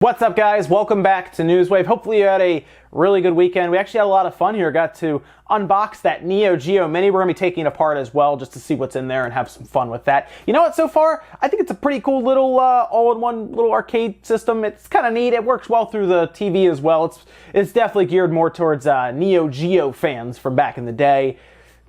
What's up, guys? Welcome back to Newswave. Hopefully you had a really good weekend. We actually had a lot of fun here. Got to unbox that Neo Geo Mini. We're going to be taking it apart as well just to see what's in there and have some fun with that. You know what? So far, I think it's a pretty cool little all-in-one little arcade system. It's kind of neat. It works well through the TV as well. It's definitely geared more towards Neo Geo fans from back in the day.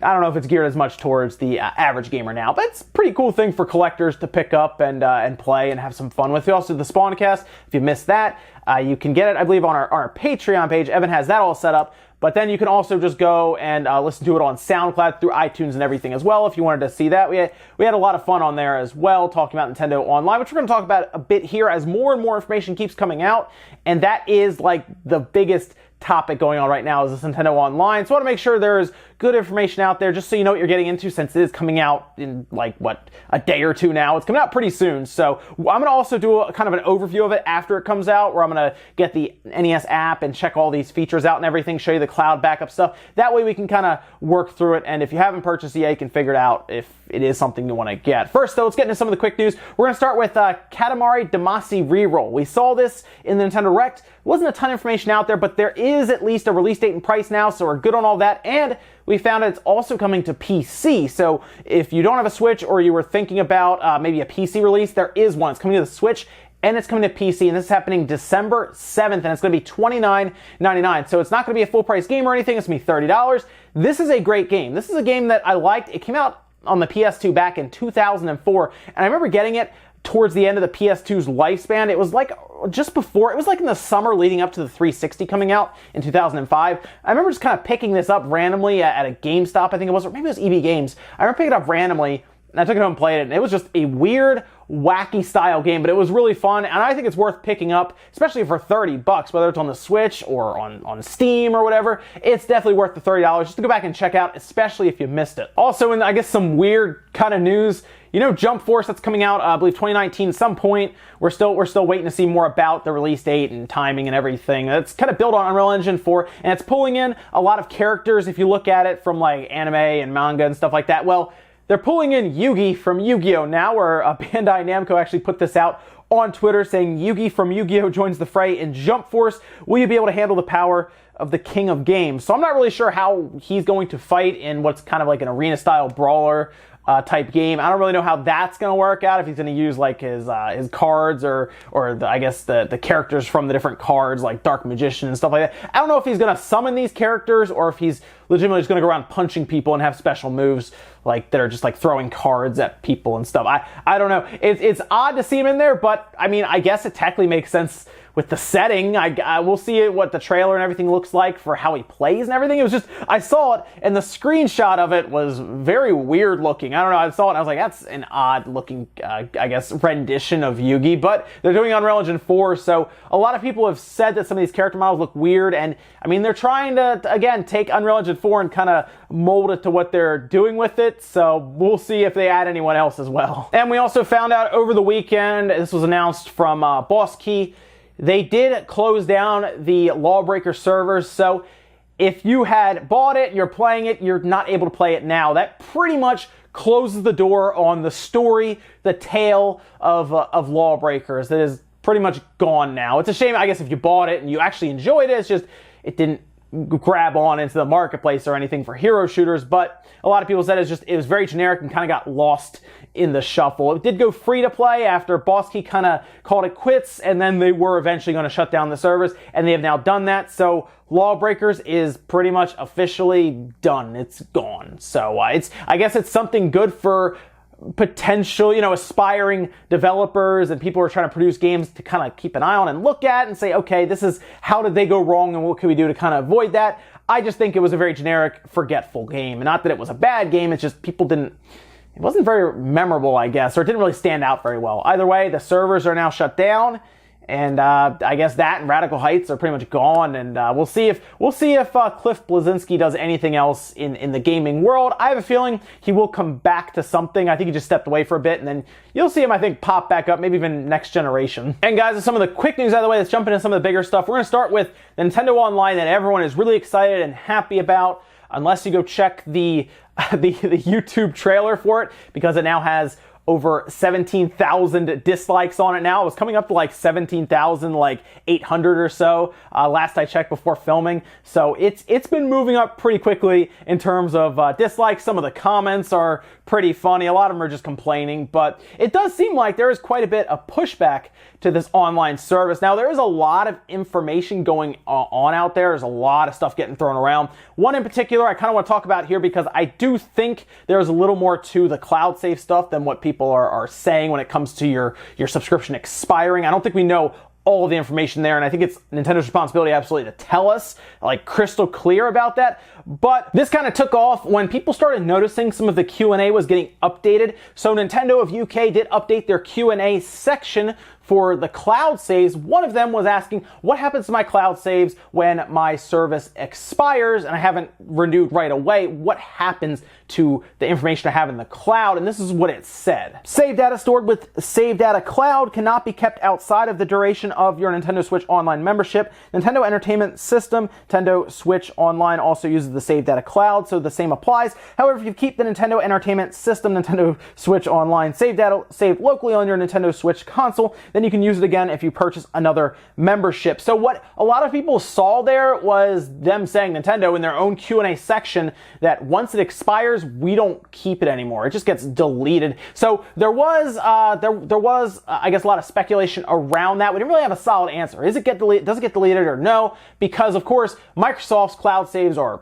I don't know if it's geared as much towards the average gamer now, but it's a pretty cool thing for collectors to pick up and play and have some fun with. We also did the Spawncast. If you missed that, you can get it, I believe, on our Patreon page. Evan has that all set up. But then you can also just go and listen to it on SoundCloud through iTunes and everything as well if you wanted to see that. We had a lot of fun on there as well, talking about Nintendo Online, which we're going to talk about a bit here as more and more information keeps coming out. And that is like the biggest topic going on right now is this Nintendo Online. So I want to make sure there's good information out there just so you know what you're getting into, since it is coming out in like, what, a day or two now. It's coming out pretty soon. So I'm going to also do a kind of an overview of it after it comes out, where I'm going to get the NES app and check all these features out and everything, show you the cloud backup stuff. That way we can kind of work through it, and if you haven't purchased it yet, you can figure it out if it is something you want to get. First though, let's get into some of the quick news. We're going to start with Katamari Damacy reroll. We saw this in the Nintendo Direct. Wasn't a ton of information out there, but there is at least a release date and price now, so we're good on all that. And we found it's also coming to PC. So if you don't have a Switch, or you were thinking about maybe a PC release, there is one. It's coming to the Switch and it's coming to PC, and this is happening December 7th, and it's going to be $29.99. So it's not going to be a full price game or anything. It's going to be $30. This is a great game. This is a game that I liked. It came out on the PS2 back in 2004, and I remember getting it towards the end of the PS2's lifespan. It was like just before, it was like in the summer leading up to the 360 coming out in 2005. I remember just kind of picking this up randomly at a GameStop, I think it was, or maybe it was EB Games. I remember picking it up randomly, and I took it home and played it, and it was just a weird, wacky style game, but it was really fun, and I think it's worth picking up, especially for $30, whether it's on the Switch or on Steam or whatever. It's definitely worth the $30 just to go back and check out, especially if you missed it. Also, in I guess some weird kind of news, you know, Jump Force, that's coming out, I believe 2019 at some point. We're still waiting to see more about the release date and timing and everything. It's kind of built on Unreal Engine 4, and it's pulling in a lot of characters if you look at it from like anime and manga and stuff like that. Well, they're pulling in Yugi from Yu-Gi-Oh! Now, where Bandai Namco actually put this out on Twitter saying Yugi from Yu-Gi-Oh! Joins the fray in Jump Force. Will you be able to handle the power of the King of Games? So I'm not really sure how he's going to fight in what's kind of like an arena-style brawler type game. I don't really know how that's going to work out, if he's going to use like his cards or I guess the characters from the different cards, like Dark Magician and stuff like that. I don't know if he's going to summon these characters or if he's legitimately just going to go around punching people and have special moves like that are just like throwing cards at people and stuff. I don't know. It's odd to see him in there, but I mean, I guess it technically makes sense with the setting. I will see what the trailer and everything looks like for how he plays and everything. It was just, I saw it, and the screenshot of it was very weird looking. I don't know, I saw it and I was like, that's an odd looking, I guess, rendition of Yugi, but they're doing Unreal Engine 4, so a lot of people have said that some of these character models look weird, and I mean, they're trying to, again, take Unreal Engine 4 and kind of mold it to what they're doing with it, so we'll see if they add anyone else as well. And we also found out over the weekend, this was announced from Boss Key, they did close down the Lawbreakers servers, so if you had bought it, you're playing it, you're not able to play it now. That pretty much closes the door on the story, the tale of Lawbreakers. That is pretty much gone now. It's a shame, I guess, if you bought it and you actually enjoyed it, it's just, it didn't grab on into the marketplace or anything for hero shooters, but a lot of people said it was very generic and kind of got lost in the shuffle. It did go free to play after Boss Key kind of called it quits, and then they were eventually going to shut down the servers, and they have now done that. So Lawbreakers is pretty much officially done. It's gone. So I guess it's something good for potential, you know, aspiring developers and people who are trying to produce games to kind of keep an eye on and look at and say, okay, this is, how did they go wrong and what can we do to kind of avoid that? I just think it was a very generic, forgetful game. And not that it was a bad game, it's just people didn't, it wasn't very memorable, I guess, or it didn't really stand out very well. Either way, the servers are now shut down, and I guess that and Radical Heights are pretty much gone, and we'll see if Cliff Bleszinski does anything else in the gaming world. I have a feeling he will come back to something. I think he just stepped away for a bit, and then you'll see him, I think, pop back up, maybe even next generation. And guys, with some of the quick news out of the way, let's jump into some of the bigger stuff. We're going to start with Nintendo Online that everyone is really excited and happy about, unless you go check the YouTube trailer for it, because it now has over 17,000 dislikes on it now. It was coming up to like 17,000, like 800 or so last I checked before filming. So it's been moving up pretty quickly in terms of dislikes. Some of the comments are pretty funny. A lot of them are just complaining, but it does seem like there is quite a bit of pushback to this online service. Now, there is a lot of information going on out there. There's a lot of stuff getting thrown around. One in particular I kind of want to talk about here because I do think there's a little more to the cloud save stuff than what people are saying when it comes to your subscription expiring. I don't think we know all the information there, and I think it's Nintendo's responsibility absolutely to tell us, like, crystal clear about that. But this kind of took off when people started noticing some of the Q&A was getting updated. So Nintendo of UK did update their Q&A section for the cloud saves. One of them was asking, what happens to my cloud saves when my service expires and I haven't renewed right away? What happens to the information I have in the cloud? And this is what it said. Save data stored with Save Data Cloud cannot be kept outside of the duration of your Nintendo Switch Online membership. Nintendo Entertainment System, Nintendo Switch Online also uses the Save Data Cloud, so the same applies. However, if you keep the Nintendo Entertainment System, Nintendo Switch Online save data saved locally on your Nintendo Switch console, then you can use it again if you purchase another membership. So what a lot of people saw there was them saying, Nintendo, in their own Q&A section, that once it expires, we don't keep it anymore. It just gets deleted. So there was, I guess, a lot of speculation around that. We didn't really have a solid answer. Does it get deleted or no? Because, of course, Microsoft's cloud saves are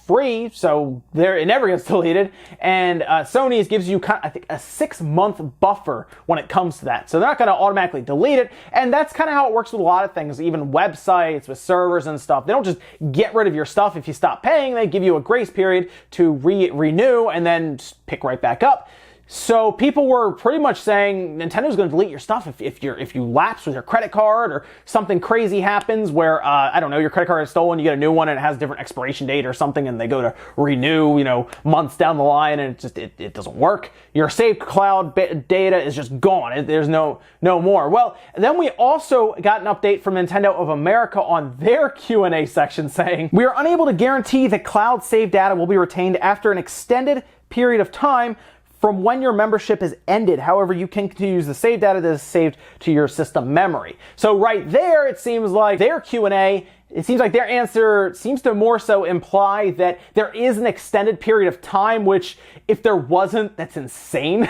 free, so it never gets deleted, and Sony's gives you, I think, a 6-month buffer when it comes to that, so they're not going to automatically delete it. And that's kind of how it works with a lot of things, even websites with servers and stuff. They don't just get rid of your stuff if you stop paying. They give you a grace period to renew and then just pick right back up. So people were pretty much saying Nintendo's going to delete your stuff if you lapse with your credit card or something crazy happens where, I don't know, your credit card is stolen, you get a new one and it has a different expiration date or something, and they go to renew, months down the line, and it doesn't work. Your saved cloud data is just gone. There's no more. Well, then we also got an update from Nintendo of America on their Q&A section saying, we are unable to guarantee that cloud saved data will be retained after an extended period of time from when your membership is ended. However, you can continue to use the saved data that is saved to your system memory. So right there, it seems like their Q&A, it seems like their answer seems to more so imply that there is an extended period of time, which if there wasn't, that's insane.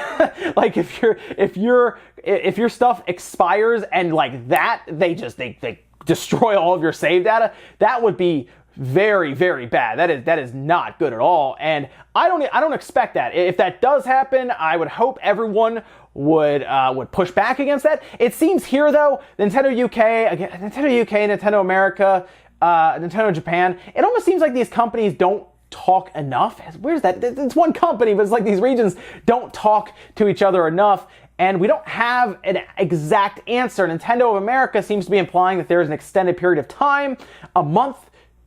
Like if your stuff expires and like that, they destroy all of your saved data, that would be very, very bad. That is not good at all, and I don't expect that. If that does happen, I would hope everyone would push back against that. It seems here though, Nintendo UK, Nintendo America, Nintendo Japan, it almost seems like these companies don't talk enough. Where's that? It's one company, but it's like these regions don't talk to each other enough. And we don't have an exact answer. Nintendo of America seems to be implying that there is an extended period of time, a month,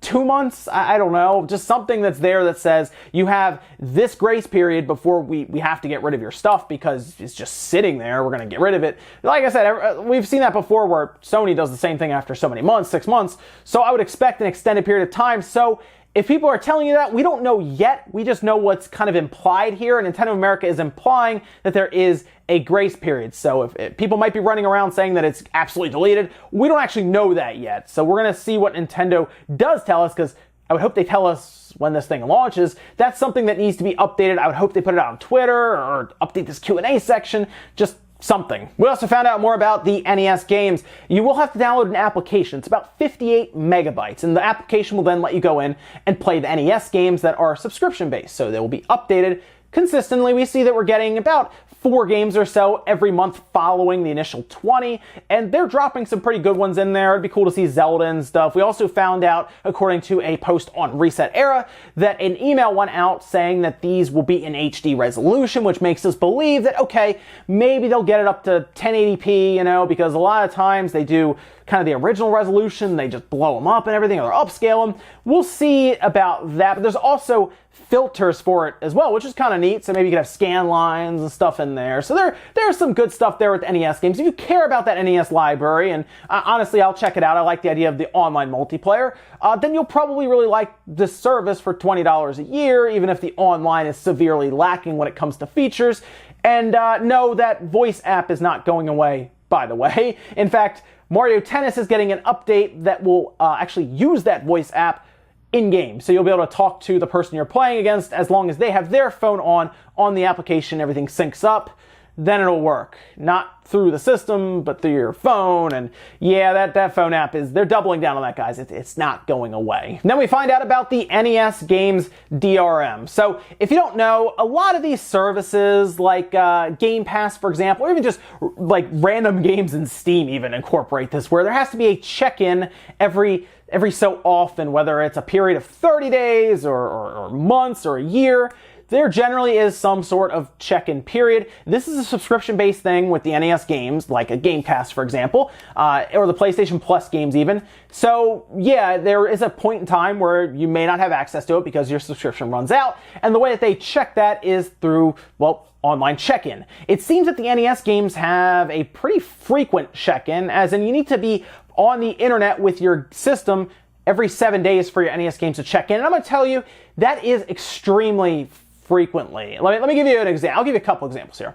2 months, I don't know, just something that's there that says you have this grace period before we have to get rid of your stuff because it's just sitting there. We're going to get rid of it. Like I said, we've seen that before where Sony does the same thing after so many months, 6 months. So I would expect an extended period of time. So if people are telling you that, we don't know yet. We just know what's kind of implied here. And Nintendo of America is implying that there is a grace period. So if people might be running around saying that it's absolutely deleted, we don't actually know that yet. So we're going to see what Nintendo does tell us, because I would hope they tell us when this thing launches. That's something that needs to be updated. I would hope they put it out on Twitter or update this Q&A section. Just something. We also found out more about the NES games. You will have to download an application. It's about 58 megabytes, and the application will then let you go in and play the NES games that are subscription-based. So they will be updated consistently. We see that we're getting about 4 games or so every month following the initial 20, and they're dropping some pretty good ones in there. It'd be cool to see Zelda and stuff. We also found out, according to a post on Reset Era, that an email went out saying that these will be in HD resolution, which makes us believe that, okay, maybe they'll get it up to 1080p, because a lot of times they do kind of the original resolution, they just blow them up and everything, or upscale them. We'll see about that, but there's also filters for it as well, which is kind of neat. So maybe you could have scan lines and stuff in there. So there's some good stuff there with NES games. If you care about that NES library, and honestly, I'll check it out. I like the idea of the online multiplayer. Then you'll probably really like this service for $20 a year, even if the online is severely lacking when it comes to features. And no, that voice app is not going away, by the way. In fact, Mario Tennis is getting an update that will actually use that voice app in-game. So you'll be able to talk to the person you're playing against as long as they have their phone on the application, everything syncs up, then it'll work. Not through the system, but through your phone. And yeah, that phone app they're doubling down on that, guys. It's not going away. And then we find out about the NES games DRM. So if you don't know, a lot of these services like Game Pass, for example, or even just like random games in Steam even incorporate this, where there has to be a check-in every so often, whether it's a period of 30 days or months or a year. There generally is some sort of check-in period. This is a subscription-based thing with the NES games, like a Game Pass, for example, or the PlayStation Plus games even. So yeah, there is a point in time where you may not have access to it because your subscription runs out. And the way that they check that is through, well, online check-in. It seems that the NES games have a pretty frequent check-in, as in you need to be on the internet with your system every 7 days for your NES games to check in. And I'm going to tell you, that is extremely frequently. Let me give you an example. I'll give you a couple examples here.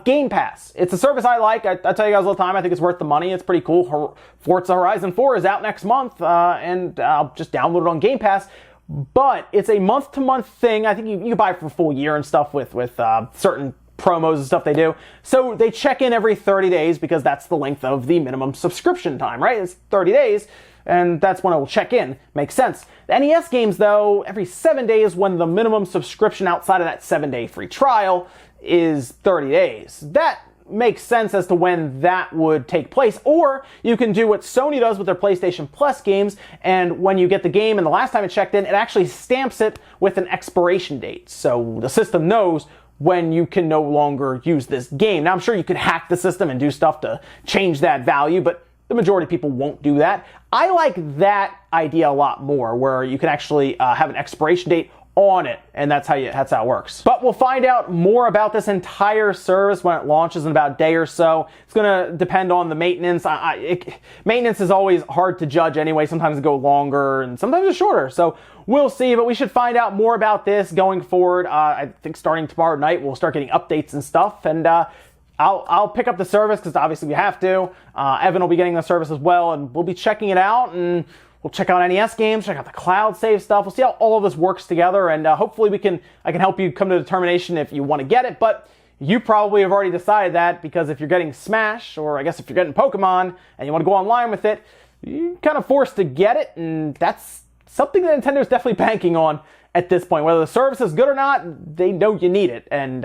Game Pass. It's a service I like. I tell you guys all the time, I think it's worth the money. It's pretty cool. Forza Horizon 4 is out next month, and I'll just download it on Game Pass. But it's a month-to-month thing. I think you can buy it for a full year and stuff with certain promos and stuff they do. So they check in every 30 days because that's the length of the minimum subscription time, right? It's 30 days. And that's when it will check in. Makes sense. The NES games, though, every 7 days when the minimum subscription outside of that 7-day free trial is 30 days. That makes sense as to when that would take place. Or you can do what Sony does with their PlayStation Plus games, and when you get the game and the last time it checked in, it actually stamps it with an expiration date. So the system knows when you can no longer use this game. Now, I'm sure you could hack the system and do stuff to change that value, but the majority of people won't do that. I like that idea a lot more, where you can actually have an expiration date on it, and that's how it works. But we'll find out more about this entire service when it launches in about a day or so. It's going to depend on the maintenance. Maintenance is always hard to judge anyway. Sometimes it goes longer, and sometimes it's shorter. So we'll see, but we should find out more about this going forward. I think starting tomorrow night, we'll start getting updates and stuff, and I'll pick up the service because obviously we have to. Evan will be getting the service as well, and we'll be checking it out, and we'll check out NES games, check out the cloud save stuff. We'll see how all of this works together, and hopefully I can help you come to a determination if you want to get it. But you probably have already decided that, because if you're getting Smash, or I guess if you're getting Pokemon and you want to go online with it, you're kind of forced to get it, and that's something that Nintendo's definitely banking on at this point. Whether the service is good or not, they know you need it, and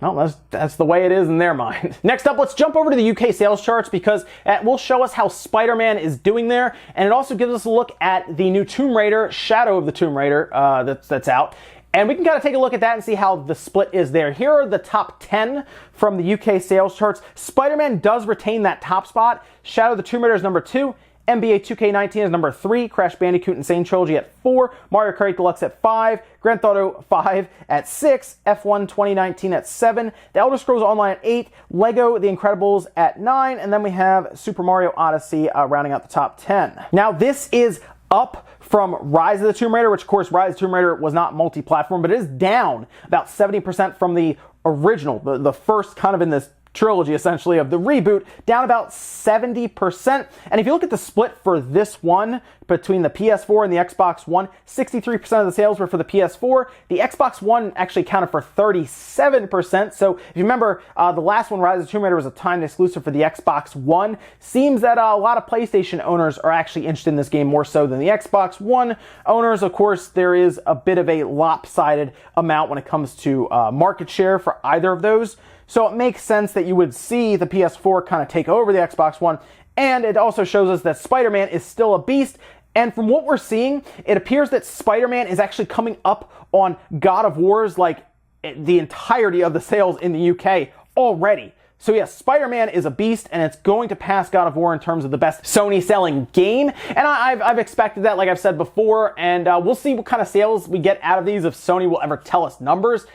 well, that's the way it is in their mind. Next up, let's jump over to the UK sales charts, because it will show us how Spider-Man is doing there, and it also gives us a look at the new Tomb Raider, Shadow of the Tomb Raider, that's out. And we can kind of take a look at that and see how the split is there. Here are the top 10 from the UK sales charts. Spider-Man does retain that top spot. Shadow of the Tomb Raider is number 2. NBA 2K19 is number 3, Crash Bandicoot Insane Trilogy at 4, Mario Kart Deluxe at 5, Grand Theft Auto 5 at 6, F1 2019 at 7, The Elder Scrolls Online at 8, Lego The Incredibles at 9, and then we have Super Mario Odyssey rounding out the top 10. Now this is up from Rise of the Tomb Raider, which of course Rise of the Tomb Raider was not multi-platform, but it is down about 70% from the original, the first kind of in this trilogy essentially of the reboot, down about 70%. And if you look at the split for this one between the PS4 and the Xbox One, 63% of the sales were for the PS4. The Xbox One actually accounted for 37%. So if you remember, the last one, Rise of the Tomb Raider, was a timed exclusive for the Xbox One. Seems that a lot of PlayStation owners are actually interested in this game more so than the Xbox One owners. Of course, there is a bit of a lopsided amount when it comes to market share for either of those. So it makes sense that you would see the PS4 kind of take over the Xbox One, and it also shows us that Spider-Man is still a beast. And from what we're seeing, it appears that Spider-Man is actually coming up on God of War's, like, the entirety of the sales in the UK already. So yes, Spider-Man is a beast, and it's going to pass God of War in terms of the best Sony selling game. And I've expected that, like I've said before, and we'll see what kind of sales we get out of these if Sony will ever tell us numbers.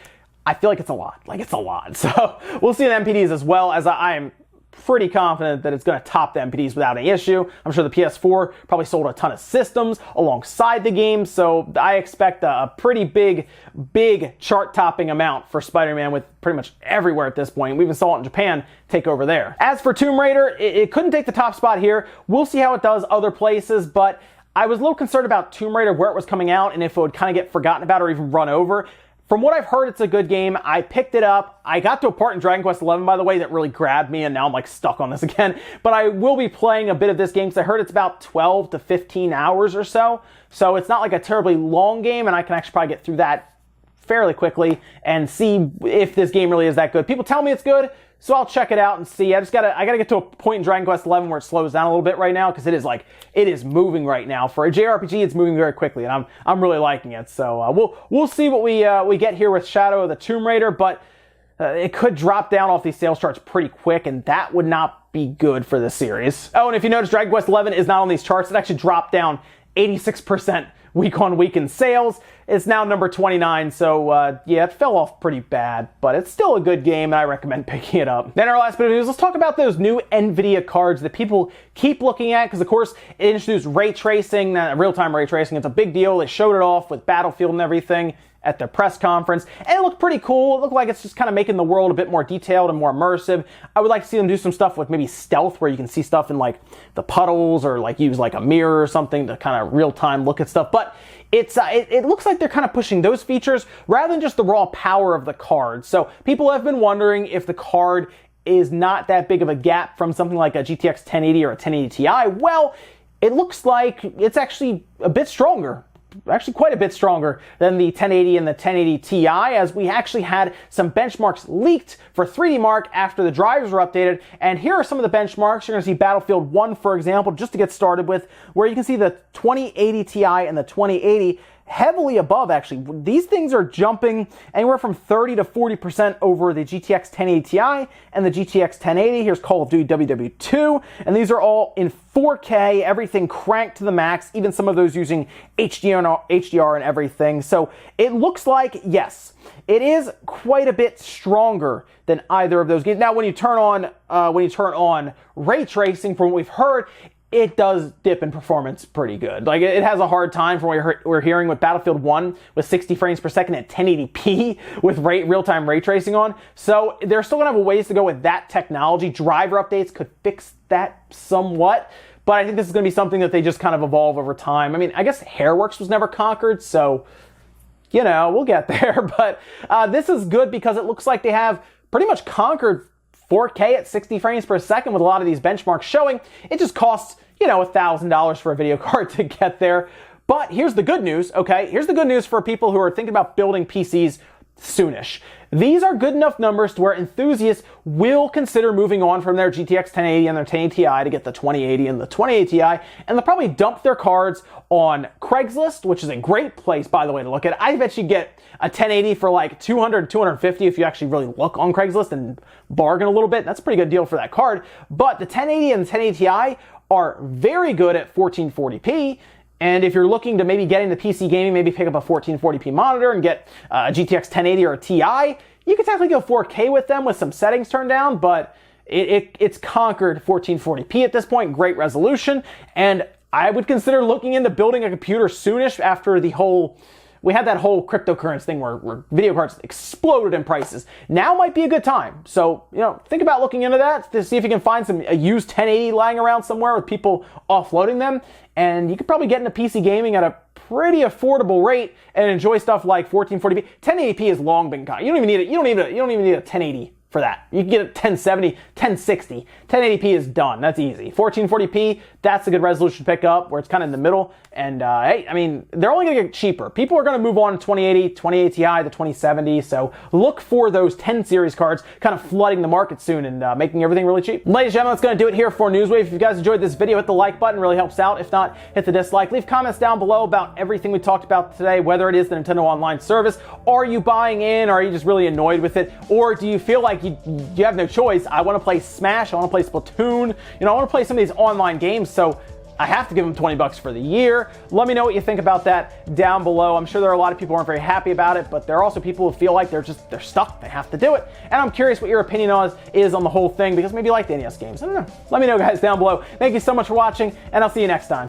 I feel like it's a lot. So we'll see the MPDs as well, as I am pretty confident that it's going to top the NPDs without any issue. I'm sure the PS4 probably sold a ton of systems alongside the game, so I expect a pretty big chart-topping amount for Spider-Man with pretty much everywhere at this point. We even saw it in Japan take over there. As for Tomb Raider, it couldn't take the top spot here. We'll see how it does other places, but I was a little concerned about Tomb Raider, where it was coming out, and if it would kind of get forgotten about or even run over. From what I've heard, it's a good game. I picked it up. I got to a part in Dragon Quest XI, by the way, that really grabbed me, and now I'm like stuck on this again. But I will be playing a bit of this game because I heard it's about 12 to 15 hours or so. So it's not like a terribly long game, and I can actually probably get through that fairly quickly and see if this game really is that good. People tell me it's good, so I'll check it out and see. I gotta get to a point in Dragon Quest XI where it slows down a little bit right now, because it is moving right now. For a JRPG, it's moving very quickly, and I'm really liking it. So we'll see what we get here with Shadow of the Tomb Raider, but it could drop down off these sales charts pretty quick, and that would not be good for the series. Oh, and if you notice, Dragon Quest XI is not on these charts. It actually dropped down 86% week on week in sales. It's now number 29, so yeah, it fell off pretty bad, but it's still a good game, and I recommend picking it up. Then our last bit of news, let's talk about those new Nvidia cards that people keep looking at, because of course it introduced ray tracing, real-time ray tracing. It's a big deal. They showed it off with Battlefield and everything at their press conference, and it looked pretty cool. It looked like it's just kind of making the world a bit more detailed and more immersive. I would like to see them do some stuff with maybe stealth, where you can see stuff in like the puddles, or like use like a mirror or something to kind of real-time look at stuff. But it looks like they're kind of pushing those features rather than just the raw power of the card. So people have been wondering if the card is not that big of a gap from something like a GTX 1080 or a 1080 Ti. Well, it looks like it's actually a bit stronger. Actually quite a bit stronger than the 1080 and the 1080 Ti, as we actually had some benchmarks leaked for 3D Mark after the drivers were updated. And here are some of the benchmarks. You're going to see Battlefield 1, for example, just to get started with, where you can see the 2080 Ti and the 2080 heavily above, actually. These things are jumping anywhere from 30 to 40% over the GTX 1080 Ti and the GTX 1080. Here's Call of Duty WW2, and these are all in 4K, everything cranked to the max, even some of those using HDR and everything. So it looks like, yes, it is quite a bit stronger than either of those games. Now, when you turn on ray tracing, from what we've heard, it does dip in performance pretty good. Like, it has a hard time from what we're hearing with Battlefield 1 with 60 frames per second at 1080p with real-time ray tracing on. So they're still gonna have a ways to go with that technology. Driver updates could fix that somewhat, but I think this is gonna be something that they just kind of evolve over time. I mean, I guess Hairworks was never conquered, so, you know, we'll get there. But this is good because it looks like they have pretty much conquered 4K at 60 frames per second with a lot of these benchmarks showing. It just costs, you know, $1,000 for a video card to get there. But here's the good news, okay? Here's the good news for people who are thinking about building PCs soonish. These are good enough numbers to where enthusiasts will consider moving on from their GTX 1080 and their 1080 Ti to get the 2080 and the 2080 Ti, and they'll probably dump their cards on Craigslist, which is a great place, by the way, to look at. I bet you get a 1080 for like $200, $250 if you actually really look on Craigslist and bargain a little bit. That's a pretty good deal for that card. But the 1080 and the 1080 Ti are very good at 1440p. And if you're looking to maybe get into PC gaming, maybe pick up a 1440p monitor and get a GTX 1080 or a Ti, you could technically go 4K with them with some settings turned down, but it's conquered 1440p at this point, great resolution, and I would consider looking into building a computer soonish after we had that whole cryptocurrency thing where video cards exploded in prices. Now might be a good time. So, you know, think about looking into that to see if you can find a used 1080 lying around somewhere with people offloading them. And you could probably get into PC gaming at a pretty affordable rate and enjoy stuff like 1440p. 1080p has long been gone. You don't even need it. You don't even need a 1080 for that. You can get a 1070, 1060. 1080p is done. That's easy. 1440p, that's a good resolution to pick up where it's kind of in the middle. And hey, I mean, they're only gonna get cheaper. People are gonna move on to 2080, 2080 Ti, the 2070. So look for those 10 series cards kind of flooding the market soon and making everything really cheap. Ladies and gentlemen, that's gonna do it here for Newswave. If you guys enjoyed this video, hit the like button, really helps out. If not, hit the dislike. Leave comments down below about everything we talked about today, whether it is the Nintendo Online service. Are you buying in? Or are you just really annoyed with it? Or do you feel like you have no choice? I want to play Smash, I want to play Splatoon, you know, I want to play some of these online games, so I have to give them 20 bucks for the year. Let me know what you think about that down below. I'm sure there are a lot of people who aren't very happy about it, but there are also people who feel like they're stuck. They have to do it. And I'm curious what your opinion is on the whole thing, because maybe you like the NES games. I don't know. Let me know, guys, down below. Thank you so much for watching, and I'll see you next time.